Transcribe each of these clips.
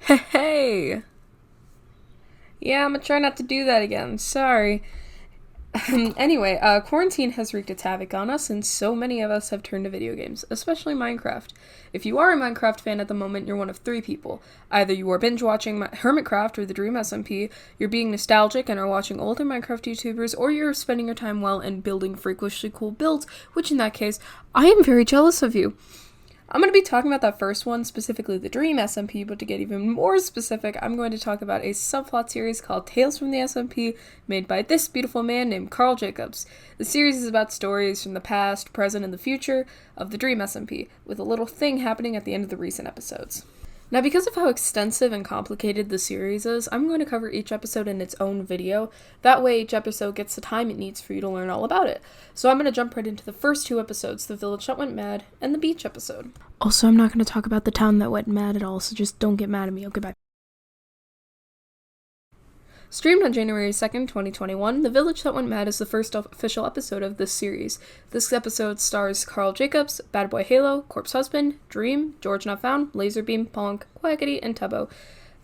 Hey! Yeah, I'm gonna try not to do that again. Sorry. Anyway, quarantine has wreaked its havoc on us, and so many of us have turned to video games, especially Minecraft. If you are a Minecraft fan at the moment, you're one of three people. Either you are binge watching Hermitcraft or the Dream SMP, you're being nostalgic and are watching older Minecraft YouTubers, or you're spending your time well and building freakishly cool builds, which in that case, I am very jealous of you. I'm going to be talking about that first one, specifically the Dream SMP, but to get even more specific, I'm going to talk about a subplot series called Tales from the SMP, made by this beautiful man named Carl Jacobs. The series is about stories from the past, present, and the future of the Dream SMP, with a little thing happening at the end of the recent episodes. Now, because of how extensive and complicated the series is, I'm going to cover each episode in its own video. That way, each episode gets the time it needs for you to learn all about it. So I'm going to jump right into the first two episodes, the village that went mad and the beach episode. Also, I'm not going to talk about the town that went mad at all, so just don't get mad at me. Okay, bye. Streamed on January 2nd, 2021, The Village That Went Mad is the first official episode of this series. This episode stars Carl Jacobs, Bad Boy Halo, Corpse Husband, Dream, George Not Found, Laserbeam, Ponk, Quackity, and Tubbo.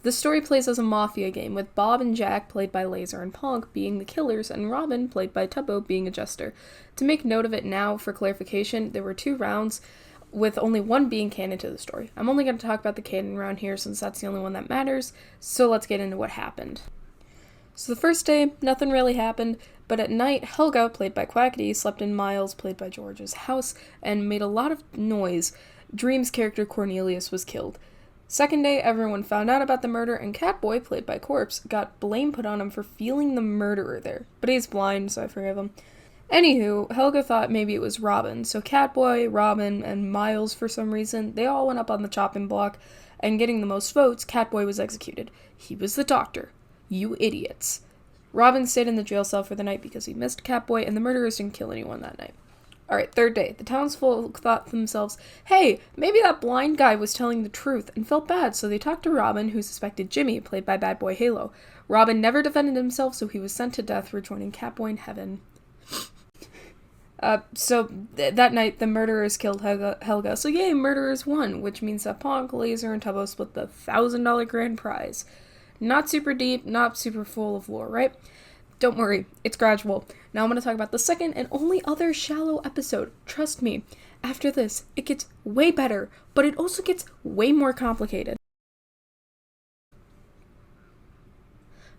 The story plays as a mafia game, with Bob and Jack, played by Laser and Ponk, being the killers, and Robin, played by Tubbo, being a jester. To make note of it now, for clarification, there were 2 rounds, with only one being canon to the story. I'm only going to talk about the canon round here since that's the only one that matters, so let's get into what happened. So the first day, nothing really happened, but at night, Helga, played by Quackity, slept in Miles, played by George's house, and made a lot of noise. Dream's character Cornelius was killed. Second day, everyone found out about the murder, and Catboy, played by Corpse, got blame put on him for feeling the murderer there. But he's blind, so I forgive him. Anywho, Helga thought maybe it was Robin, so Catboy, Robin, and Miles, for some reason, they all went up on the chopping block, and getting the most votes, Catboy was executed. He was the doctor. You idiots. Robin stayed in the jail cell for the night because he missed Catboy, and the murderers didn't kill anyone that night. Alright, third day. The townsfolk thought to themselves, hey, maybe that blind guy was telling the truth, and felt bad, so they talked to Robin, who suspected Jimmy, played by Bad Boy Halo. Robin never defended himself, so he was sent to death for joining Catboy in heaven. That night, the murderers killed Helga, so yay, murderers won, which means that Ponk, Laser, and Tubbo split the $1,000 grand prize. Not super deep, not super full of lore, right? Don't worry, it's gradual. Now I'm going to talk about the second and only other shallow episode. Trust me, after this, it gets way better, but it also gets way more complicated.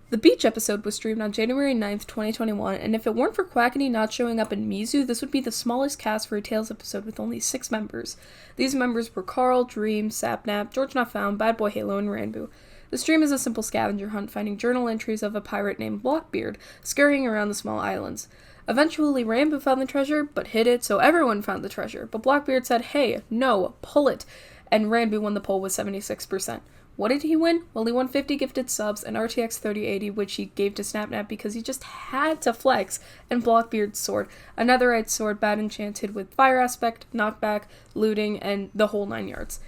The beach episode was streamed on January 9th, 2021, and if it weren't for Quackity not showing up in Mizu, this would be the smallest cast for a Tales episode with only 6 members. These members were Carl, Dream, Sapnap, George Not Found, Bad Boy Halo, and Ranboo. The stream is a simple scavenger hunt, finding journal entries of a pirate named Blackbeard scurrying around the small islands. Eventually, Ranboo found the treasure, but hid it, so everyone found the treasure. But Blackbeard said, hey, no, pull it, and Ranboo won the poll with 76%. What did he win? Well, he won 50 gifted subs, and RTX 3080, which he gave to Snapnap because he just had to flex, and Blackbeard's sword, a netherite sword bad enchanted with fire aspect, knockback, looting, and the whole 9 yards.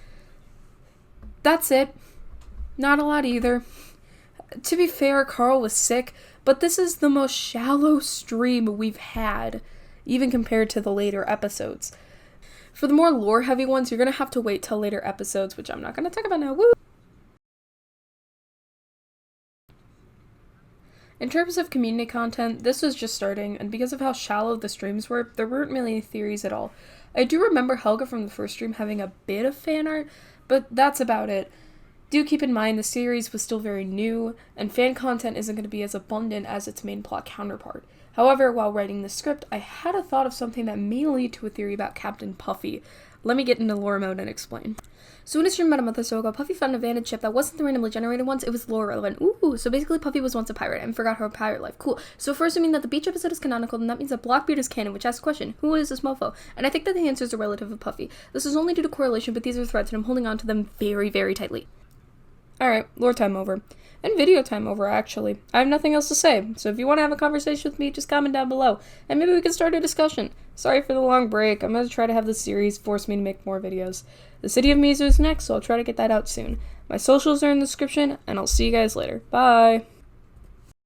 That's it. Not a lot either. To be fair, Carl was sick, but this is the most shallow stream we've had, even compared to the later episodes. For the more lore-heavy ones, you're going to have to wait till later episodes, which I'm not going to talk about now. Woo! In terms of community content, this was just starting, and because of how shallow the streams were, there weren't really any theories at all. I do remember Helga from the first stream having a bit of fan art, but that's about it. Do keep in mind the series was still very new, and fan content isn't going to be as abundant as its main plot counterpart. However, while writing the script, I had a thought of something that may lead to a theory about Captain Puffy. Let me get into lore mode and explain. So in a stream about a month or so ago, Puffy found an abandoned ship that wasn't the randomly generated ones, it was lore relevant. Ooh, so basically Puffy was once a pirate and forgot her pirate life. Cool. So if we're assuming that the beach episode is canonical, then that means that Blackbeard is canon, which asks the question, who is this mofo? And I think that the answer is a relative of Puffy. This is only due to correlation, but these are threads and I'm holding on to them very, very tightly. Alright, lore time over. And video time over, actually. I have nothing else to say, so if you want to have a conversation with me, just comment down below, and maybe we can start a discussion. Sorry for the long break, I'm going to try to have this series force me to make more videos. The City of Mizu is next, so I'll try to get that out soon. My socials are in the description, and I'll see you guys later. Bye!